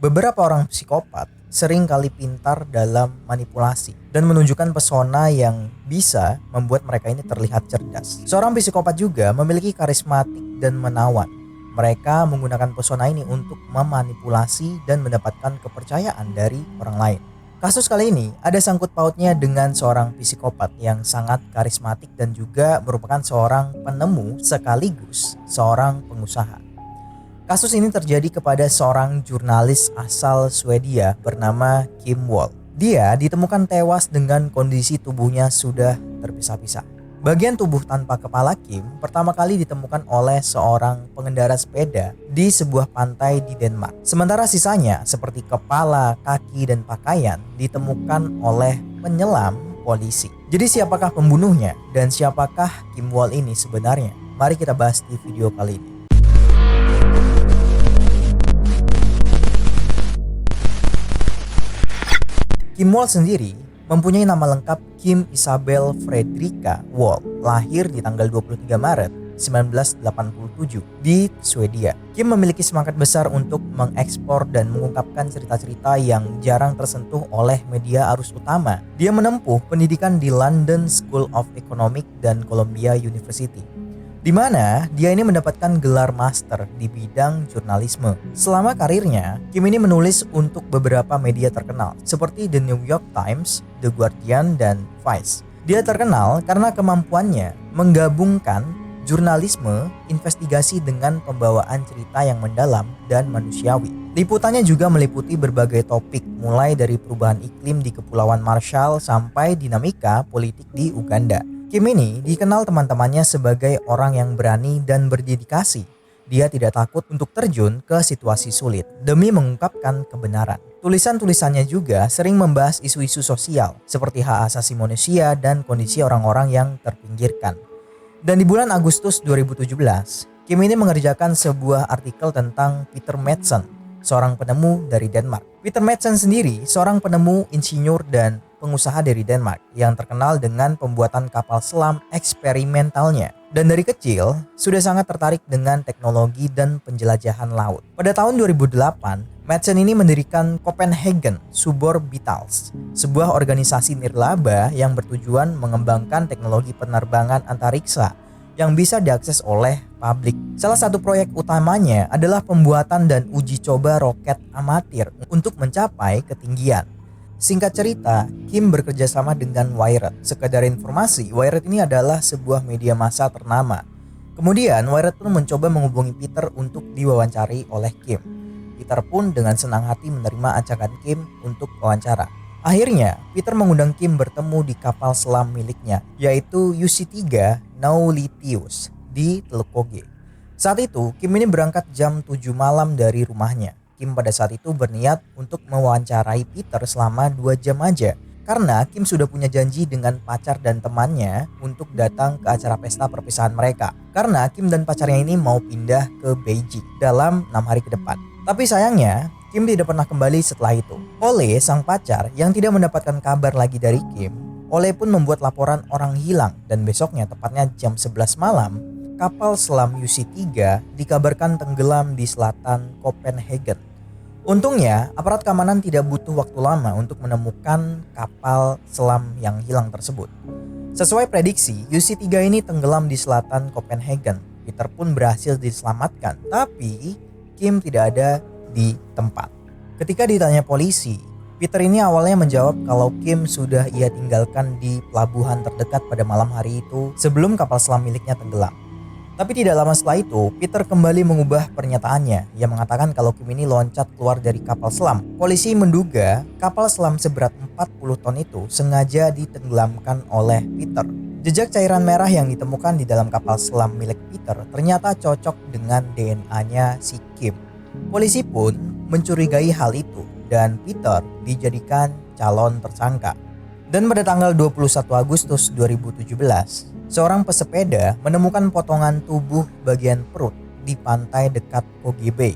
Beberapa orang psikopat sering kali pintar dalam manipulasi dan menunjukkan pesona yang bisa membuat mereka ini terlihat cerdas. Seorang psikopat juga memiliki karismatik dan menawan. Mereka menggunakan pesona ini untuk memanipulasi dan mendapatkan kepercayaan dari orang lain. Kasus kali ini ada sangkut pautnya dengan seorang psikopat yang sangat karismatik dan juga merupakan seorang penemu sekaligus seorang pengusaha. Kasus ini terjadi kepada seorang jurnalis asal Swedia bernama Kim Wall. Dia ditemukan tewas dengan kondisi tubuhnya sudah terpisah-pisah. Bagian tubuh tanpa kepala Kim pertama kali ditemukan oleh seorang pengendara sepeda di sebuah pantai di Denmark. Sementara sisanya seperti kepala, kaki, dan pakaian ditemukan oleh penyelam polisi. Jadi siapakah pembunuhnya dan siapakah Kim Wall ini sebenarnya? Mari kita bahas di video kali ini. Kim Wall sendiri mempunyai nama lengkap Kim Isabel Fredrika Wall, lahir di tanggal 23 Maret 1987 di Swedia. Kim memiliki semangat besar untuk mengekspor dan mengungkapkan cerita-cerita yang jarang tersentuh oleh media arus utama. Dia menempuh pendidikan di London School of Economics dan Columbia University, di mana dia ini mendapatkan gelar master di bidang jurnalisme. Selama karirnya, Kim ini menulis untuk beberapa media terkenal seperti The New York Times, The Guardian, dan Vice. Dia terkenal karena kemampuannya menggabungkan jurnalisme, investigasi dengan pembawaan cerita yang mendalam dan manusiawi. Liputannya juga meliputi berbagai topik, mulai dari perubahan iklim di Kepulauan Marshall sampai dinamika politik di Uganda. Kim ini dikenal teman-temannya sebagai orang yang berani dan berdedikasi. Dia tidak takut untuk terjun ke situasi sulit demi mengungkapkan kebenaran. Tulisan-tulisannya juga sering membahas isu-isu sosial seperti hak asasi manusia dan kondisi orang-orang yang terpinggirkan. Dan di bulan Agustus 2017, Kim ini mengerjakan sebuah artikel tentang Peter Madsen, seorang penemu dari Denmark. Peter Madsen sendiri seorang penemu, insinyur, dan pengusaha dari Denmark yang terkenal dengan pembuatan kapal selam eksperimentalnya. Dan dari kecil sudah sangat tertarik dengan teknologi dan penjelajahan laut. Pada tahun 2008, Madsen ini mendirikan Copenhagen Suborbitals, sebuah organisasi nirlaba yang bertujuan mengembangkan teknologi penerbangan antariksa yang bisa diakses oleh publik. Salah satu proyek utamanya adalah pembuatan dan uji coba roket amatir untuk mencapai ketinggian. Singkat cerita, Kim bekerja sama dengan Wired. Sekadar informasi, Wired ini adalah sebuah media massa ternama. Kemudian Wired pun mencoba menghubungi Peter untuk diwawancari oleh Kim. Peter pun dengan senang hati menerima ajakan Kim untuk wawancara. Akhirnya, Peter mengundang Kim bertemu di kapal selam miliknya, yaitu UC-3 Nautilus di Teluk Koge. Saat itu, Kim ini berangkat jam 7 malam dari rumahnya. Kim pada saat itu berniat untuk mewawancarai Peter selama 2 jam aja, karena Kim sudah punya janji dengan pacar dan temannya untuk datang ke acara pesta perpisahan mereka. Karena Kim dan pacarnya ini mau pindah ke Beijing dalam 6 hari ke depan. Tapi sayangnya, Kim tidak pernah kembali setelah itu. Ole, sang pacar yang tidak mendapatkan kabar lagi dari Kim, Ole pun membuat laporan orang hilang, dan besoknya tepatnya jam 11 malam, kapal selam UC-3 dikabarkan tenggelam di selatan Copenhagen. Untungnya, aparat keamanan tidak butuh waktu lama untuk menemukan kapal selam yang hilang tersebut. Sesuai prediksi, UC-3 ini tenggelam di selatan Copenhagen. Peter pun berhasil diselamatkan, tapi Kim tidak ada di tempat. Ketika ditanya polisi, Peter ini awalnya menjawab kalau Kim sudah ia tinggalkan di pelabuhan terdekat pada malam hari itu sebelum kapal selam miliknya tenggelam. Tapi tidak lama setelah itu, Peter kembali mengubah pernyataannya. Ia mengatakan kalau Kim ini loncat keluar dari kapal selam. Polisi menduga kapal selam seberat 40 ton itu sengaja ditenggelamkan oleh Peter. Jejak cairan merah yang ditemukan di dalam kapal selam milik Peter ternyata cocok dengan DNA-nya si Kim. Polisi pun mencurigai hal itu dan Peter dijadikan calon tersangka. Dan pada tanggal 21 Agustus 2017, seorang pesepeda menemukan potongan tubuh bagian perut di pantai dekat Koge Bay.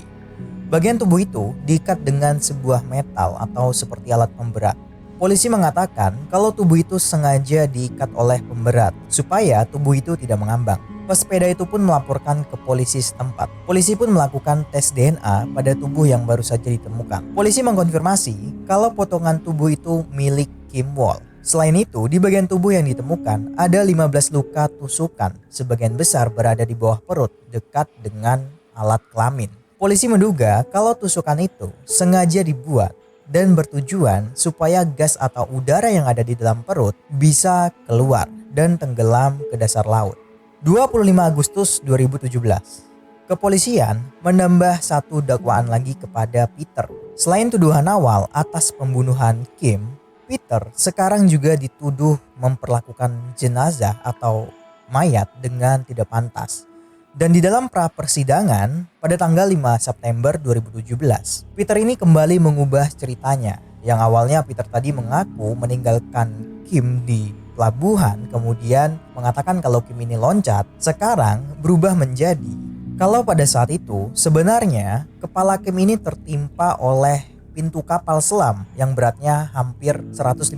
Bagian tubuh itu diikat dengan sebuah metal atau seperti alat pemberat. Polisi mengatakan kalau tubuh itu sengaja diikat oleh pemberat supaya tubuh itu tidak mengambang. Pesepeda itu pun melaporkan ke polisi setempat. Polisi pun melakukan tes DNA pada tubuh yang baru saja ditemukan. Polisi mengkonfirmasi kalau potongan tubuh itu milik Kim Wall. Selain itu, di bagian tubuh yang ditemukan ada 15 luka tusukan, sebagian besar berada di bawah perut dekat dengan alat kelamin. Polisi menduga kalau tusukan itu sengaja dibuat dan bertujuan supaya gas atau udara yang ada di dalam perut bisa keluar dan tenggelam ke dasar laut. 25 Agustus 2017, kepolisian menambah satu dakwaan lagi kepada Peter. Selain tuduhan awal atas pembunuhan Kim, Peter sekarang juga dituduh memperlakukan jenazah atau mayat dengan tidak pantas. Dan di dalam pra persidangan pada tanggal 5 September 2017, Peter ini kembali mengubah ceritanya. Yang awalnya Peter tadi mengaku meninggalkan Kim di pelabuhan, kemudian mengatakan kalau Kim ini loncat, sekarang berubah menjadi kalau pada saat itu sebenarnya kepala Kim ini tertimpa oleh pintu kapal selam yang beratnya hampir 155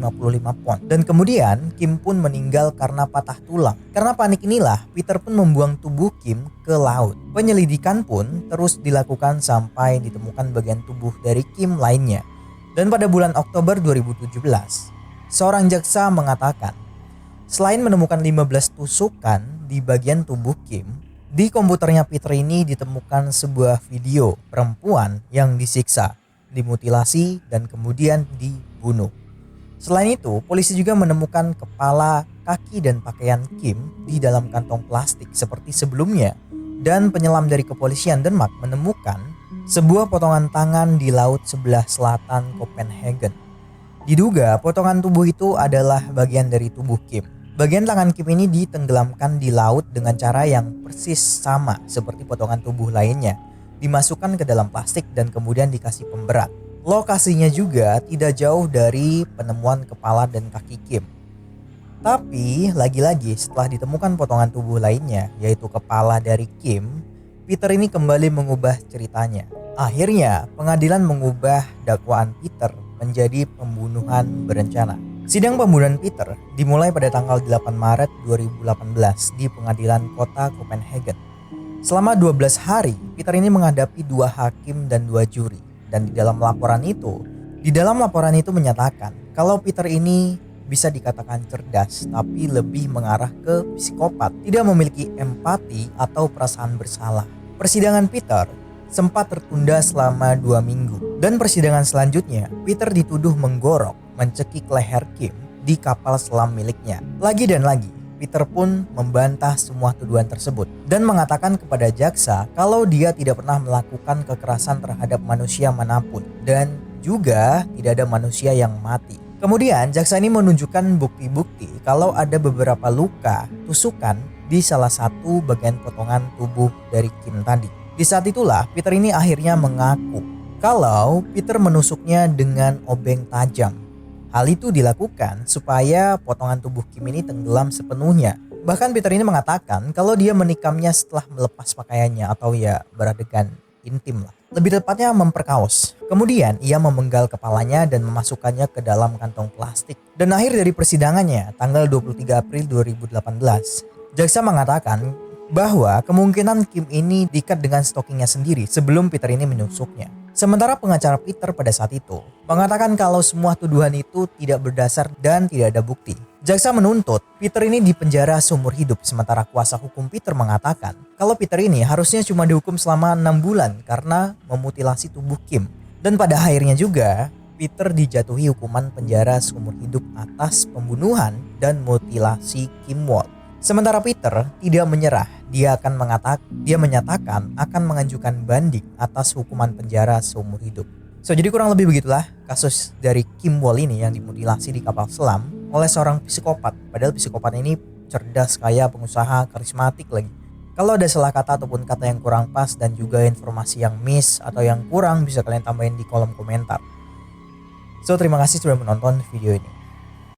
pon. Dan kemudian Kim pun meninggal karena patah tulang. Karena panik inilah Peter pun membuang tubuh Kim ke laut. Penyelidikan pun terus dilakukan sampai ditemukan bagian tubuh dari Kim lainnya. Dan pada bulan Oktober 2017, seorang jaksa mengatakan selain menemukan 15 tusukan di bagian tubuh Kim, di komputernya Peter ini ditemukan sebuah video perempuan yang disiksa, dimutilasi, dan kemudian dibunuh. Selain itu, polisi juga menemukan kepala, kaki, dan pakaian Kim di dalam kantong plastik seperti sebelumnya. Dan penyelam dari kepolisian Denmark menemukan sebuah potongan tangan di laut sebelah selatan Copenhagen. Diduga potongan tubuh itu adalah bagian dari tubuh Kim. Bagian tangan Kim ini ditenggelamkan di laut dengan cara yang persis sama seperti potongan tubuh lainnya. Dimasukkan ke dalam plastik dan kemudian dikasih pemberat. Lokasinya juga tidak jauh dari penemuan kepala dan kaki Kim. Tapi lagi-lagi setelah ditemukan potongan tubuh lainnya, yaitu kepala dari Kim, Peter ini kembali mengubah ceritanya. Akhirnya pengadilan mengubah dakwaan Peter menjadi pembunuhan berencana. Sidang pembunuhan Peter dimulai pada tanggal 8 Maret 2018 di pengadilan kota Copenhagen. Selama 12 hari, Peter ini menghadapi 2 hakim dan 2 juri. Dan di dalam laporan itu menyatakan kalau Peter ini bisa dikatakan cerdas, tapi lebih mengarah ke psikopat, tidak memiliki empati atau perasaan bersalah. Persidangan Peter sempat tertunda selama 2 minggu. Dan persidangan selanjutnya, Peter dituduh menggorok, mencekik leher Kim di kapal selam miliknya. Lagi dan lagi, Peter pun membantah semua tuduhan tersebut dan mengatakan kepada jaksa kalau dia tidak pernah melakukan kekerasan terhadap manusia manapun dan juga tidak ada manusia yang mati. Kemudian jaksa ini menunjukkan bukti-bukti kalau ada beberapa luka tusukan di salah satu bagian potongan tubuh dari Kim tadi. Di saat itulah Peter ini akhirnya mengaku kalau Peter menusuknya dengan obeng tajam. Hal itu dilakukan supaya potongan tubuh Kim ini tenggelam sepenuhnya. Bahkan Peter ini mengatakan kalau dia menikamnya setelah melepas pakaiannya atau ya beradegan intim lah. Lebih tepatnya memperkaos. Kemudian ia memenggal kepalanya dan memasukkannya ke dalam kantong plastik. Dan akhir dari persidangannya tanggal 23 April 2018, jaksa mengatakan bahwa kemungkinan Kim ini diikat dengan stokingnya sendiri sebelum Peter ini menusuknya. Sementara pengacara Peter pada saat itu mengatakan kalau semua tuduhan itu tidak berdasar dan tidak ada bukti. Jaksa menuntut Peter ini dipenjara seumur hidup, sementara kuasa hukum Peter mengatakan kalau Peter ini harusnya cuma dihukum selama 6 bulan karena memutilasi tubuh Kim. Dan pada akhirnya juga Peter dijatuhi hukuman penjara seumur hidup atas pembunuhan dan mutilasi Kim Wall. Sementara Peter tidak menyerah, dia menyatakan akan mengajukan banding atas hukuman penjara seumur hidup. Jadi kurang lebih begitulah kasus dari Kim Wall ini yang dimutilasi di kapal selam oleh seorang psikopat. Padahal psikopat ini cerdas, kaya, pengusaha, karismatik lagi. Kalau ada salah kata ataupun kata yang kurang pas dan juga informasi yang miss atau yang kurang bisa kalian tambahin di kolom komentar. Terima kasih sudah menonton video ini.